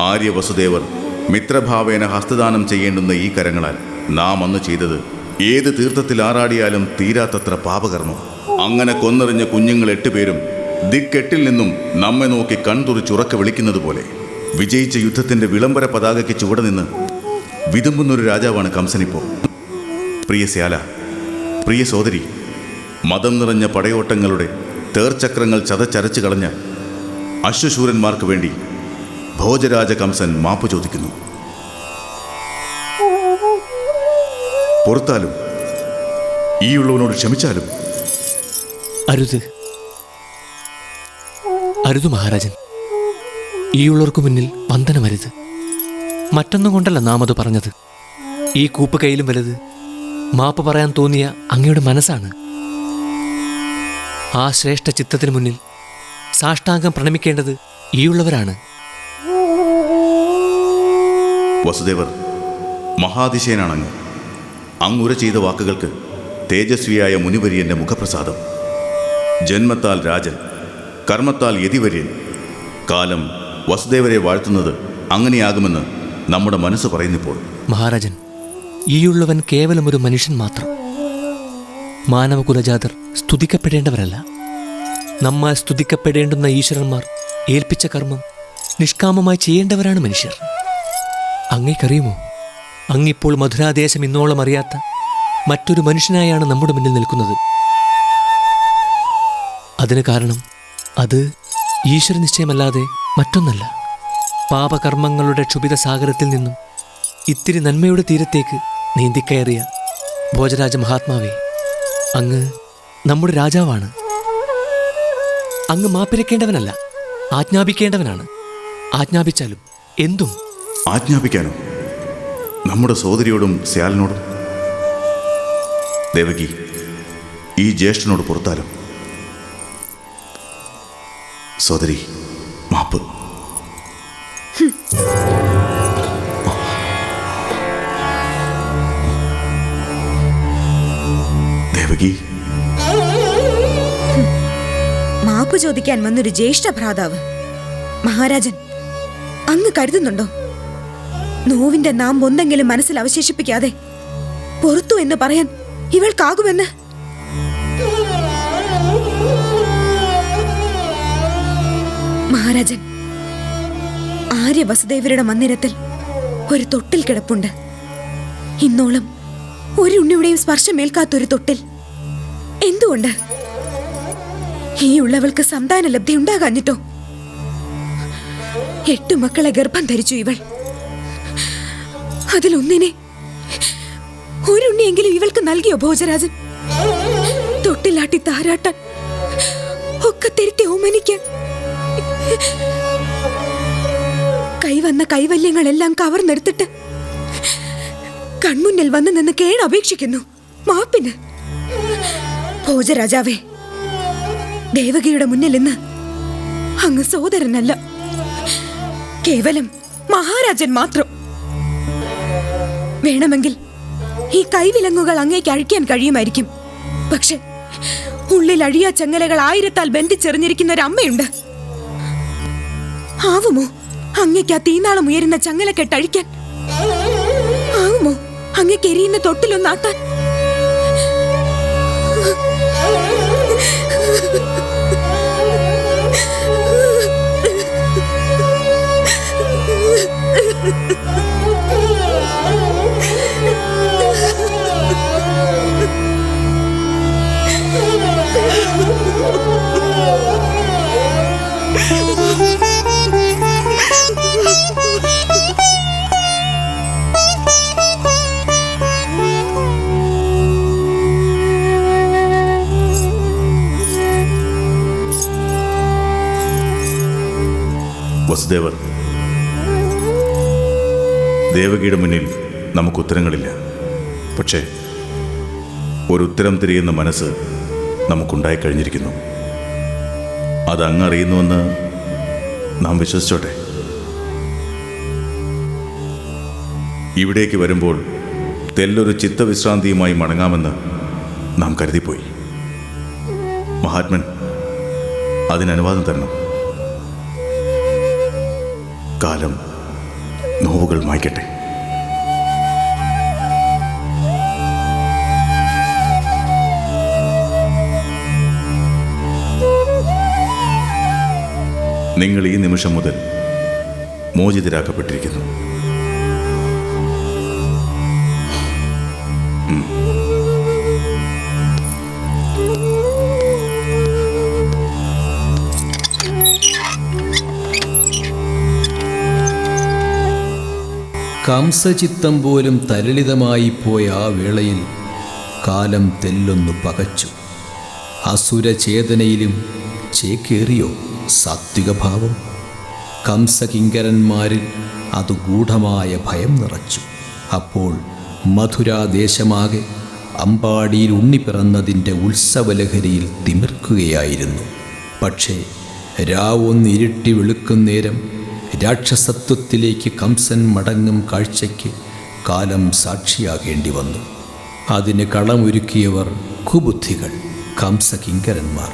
ആര്യവസുദേവർ മിത്രഭാവേന ഹസ്തദാനം ചെയ്യേണ്ടുന്ന ഈ കരങ്ങളാൽ നാം അന്ന് ചെയ്തത് ഏത് തീർത്ഥത്തിൽ ആറാടിയാലും തീരാത്തത്ര പാപകർമ്മം. അങ്ങനെ കൊന്നെറിഞ്ഞ കുഞ്ഞുങ്ങൾ 8 പേരും ദിക്കെട്ടിൽ നിന്നും നമ്മെ നോക്കി കൺതുറിച്ചുറക്കെ വിളിക്കുന്നത് പോലെ വിജയിച്ച യുദ്ധത്തിന്റെ വിളംബര പതാകയ്ക്ക് ചുവടെ നിന്ന് വിതുമ്പുന്നൊരു രാജാവാണ് കംസനിപ്പോൾ. പ്രിയ ശ്യാല, പ്രിയ സോദരി, മതം നിറഞ്ഞ പടയോട്ടങ്ങളുടെ തേർചക്രങ്ങൾ ചതച്ചരച്ചു കളഞ്ഞ അശ്വശൂരന്മാർക്ക് വേണ്ടി ഭോജരാജ കംസൻ മാപ്പ് ചോദിക്കുന്നു. പുറത്താലും ഈയുള്ളവനോട് ക്ഷമിച്ചാലും. അരുത്, അരുത് മഹാരാജൻ. ഈയുള്ളവർക്ക് മുന്നിൽ വന്ദനമരുത്. മറ്റൊന്നും കൊണ്ടല്ല നാം അത് പറഞ്ഞത്. ഈ കൂപ്പ് കയ്യിലും വലുത് മാപ്പ് പറയാൻ തോന്നിയ അങ്ങയുടെ മനസ്സാണ്. ആ ശ്രേഷ്ഠ ചിത്തത്തിന് മുന്നിൽ സാഷ്ടാംഗം പ്രണമിക്കേണ്ടത് ഈയുള്ളവരാണ്. വസുദേവർ, മഹാതിശയനാണങ്ങ്. അങ്ങുര ചെയ്ത വാക്കുകൾക്ക് തേജസ്വിയായ മുനിവര്യൻ്റെ മുഖപ്രസാദം. ജന്മത്താൽ രാജൻ, കർമ്മത്താൽ യതിവര്യൻ. കാലം വസുദേവരെ വാഴ്ത്തുന്നത് അങ്ങനെയാകുമെന്ന് നമ്മുടെ മനസ്സ് പറയുന്നിപ്പോൾ. മഹാരാജൻ, ഈയുള്ളവൻ കേവലം ഒരു മനുഷ്യൻ മാത്രം. മാനവകുലജാതർ സ്തുതിക്കപ്പെടേണ്ടവരല്ല. നമ്മൾ സ്തുതിക്കപ്പെടേണ്ടുന്ന ഈശ്വരന്മാർ ഏൽപ്പിച്ച കർമ്മം നിഷ്കാമമായി ചെയ്യേണ്ടവരാണ് മനുഷ്യർ. അങ്ങേക്കറിയുമോ, അങ്ങിപ്പോൾ മധുരാദേശം ഇന്നോളം അറിയാത്ത മറ്റൊരു മനുഷ്യനായാണ് നമ്മുടെ മുന്നിൽ നിൽക്കുന്നത്. അതിന് കാരണം അത് ഈശ്വര നിശ്ചയമല്ലാതെ മറ്റൊന്നല്ല. പാപകർമ്മങ്ങളുടെ ക്ഷുഭിത സാഗരത്തിൽ നിന്നും ഇത്തിരി നന്മയുടെ തീരത്തേക്ക് നീന്തിക്കയറിയ ഭോജരാജ മഹാത്മാവേ, അങ്ങ് നമ്മുടെ രാജാവാണ്. അങ്ങ് മാപ്പിരക്കേണ്ടവനല്ല, ആജ്ഞാപിക്കേണ്ടവനാണ്. ആജ്ഞാപിച്ചാലും എന്തും. ആജ്ഞാപിക്കാനോ? നമ്മുടെ സോദരിയോടും ശ്യാലിനോടും? ദേവകി, ഈ ജ്യേഷ്ഠനോട് പുറത്താലും. സോദരി, മാപ്പ്. ദേവകി, മാപ്പ് ചോദിക്കാൻ വന്നൊരു ജ്യേഷ്ഠ ഭ്രാതാവ്. മഹാരാജൻ, അങ്ങ് കരുതുന്നുണ്ടോ നോവിന്റെ നാം ഒന്നെങ്കിലും മനസ്സിൽ അവശേഷിപ്പിക്കാതെ പുറത്തു എന്ന് പറയാൻ ഇവൾക്കാകുമെന്ന്? മഹാരാജൻ, ആര്യ വസുദേവരുടെ മന്ദിരത്തിൽ ഒരു തൊട്ടിൽ കിടപ്പുണ്ട്. ഇന്നോളം ഒരു ഉണ്ണിയുടെയും സ്പർശമേൽക്കാത്തൊരു തൊട്ടിൽ. എന്തുകൊണ്ട്? ഈ ഉള്ളവൾക്ക് സന്താന ലബ്ധി ഉണ്ടാകാഞ്ഞിട്ടോ? 8 മക്കളെ ഗർഭം ധരിച്ചു ഇവൾ. അതിലൊന്നിനെ ഒരുണ്ണിയെങ്കിലും ഇവൾക്ക് നൽകിയോ ഭോജരാജൻ? തൊട്ടിലാട്ടി താരാട്ടാൻ, ഒക്കെ തിരുത്തി ഓമനിക്കാൻ. കൈവന്ന കൈവല്യങ്ങളെല്ലാം കവർന്നെടുത്തിട്ട് കൺമുന്നിൽ വന്നു നിന്ന് കേണപേക്ഷിക്കുന്നു മാപ്പിന്. ഭോജരാജാവേ, ദേവകിയുടെ മുന്നിൽ നിന്ന് അങ്ങ് സോദരനല്ല, കേവലം മഹാരാജൻ മാത്രം. വേണമെങ്കിൽ ഈ കൈവിലങ്ങുകൾ അങ്ങേക്ക് അഴിക്കാൻ കഴിയുമായിരിക്കും. പക്ഷെ ഉള്ളിൽ അഴിയാ ചങ്ങലകൾ 1000-ആൽ ബന്ധിച്ചെറിഞ്ഞിരിക്കുന്ന ഒരു അമ്മയുണ്ട്. ആവുമോ അങ്ങേക്ക് ആ തീനാളം ഉയരുന്ന ചങ്ങലക്കെട്ടഴിക്കാൻ? ആവുമോ അങ്ങേക്ക് എരിയുന്ന തൊട്ടിലൊന്നാട്ടാൻ? വസുദേവർ, ദേവകിയുടെ മുന്നിൽ നമുക്ക് ഉത്തരങ്ങളില്ല. പക്ഷേ ഒരു ഉത്തരം തിരിയുന്ന മനസ്സ് നമുക്കുണ്ടായിക്കഴിഞ്ഞിരിക്കുന്നു. അത് അങ്ങ് അറിയുന്നുവെന്ന് നാം വിശ്വസിച്ചോട്ടെ. ഇവിടേക്ക് വരുമ്പോൾ തെല്ലൊരു ചിത്തവിശ്രാന്തിയുമായി മടങ്ങാമെന്ന് നാം കരുതിപ്പോയി. മഹാത്മൻ അതിനനുവാദം തരണം. കാലം നോവുകൾ മായ്ക്കട്ടെ. നിങ്ങൾ ഈ നിമിഷം മുതൽ മോചിതരാക്കപ്പെട്ടിരിക്കുന്നു. കംസചിത്തം പോലും തരളിതമായി പോയ ആ വേളയിൽ കാലം തെല്ലൊന്നു പകച്ചു. അസുരചേതനയിലും ചേക്കേറിയോ സാത്വികഭാവം? കംസകിങ്കരന്മാരിൽ അത് ഗൂഢമായ ഭയം നിറച്ചു. അപ്പോൾ മധുരാദേശമാകെ അമ്പാടിയിൽ ഉണ്ണി പിറന്നതിൻ്റെ ഉത്സവലഹരിയിൽ തിമിർക്കുകയായിരുന്നു. പക്ഷേ രാവൊന്നിരുട്ടി വെളുക്കും നേരം രാക്ഷസത്വത്തിലേക്ക് കംസൻ മടങ്ങും കാഴ്ചയ്ക്ക് കാലം സാക്ഷിയാകേണ്ടി വന്നു. അതിന് കളമൊരുക്കിയവർ കുബുദ്ധികൾ, കംസകിങ്കരന്മാർ.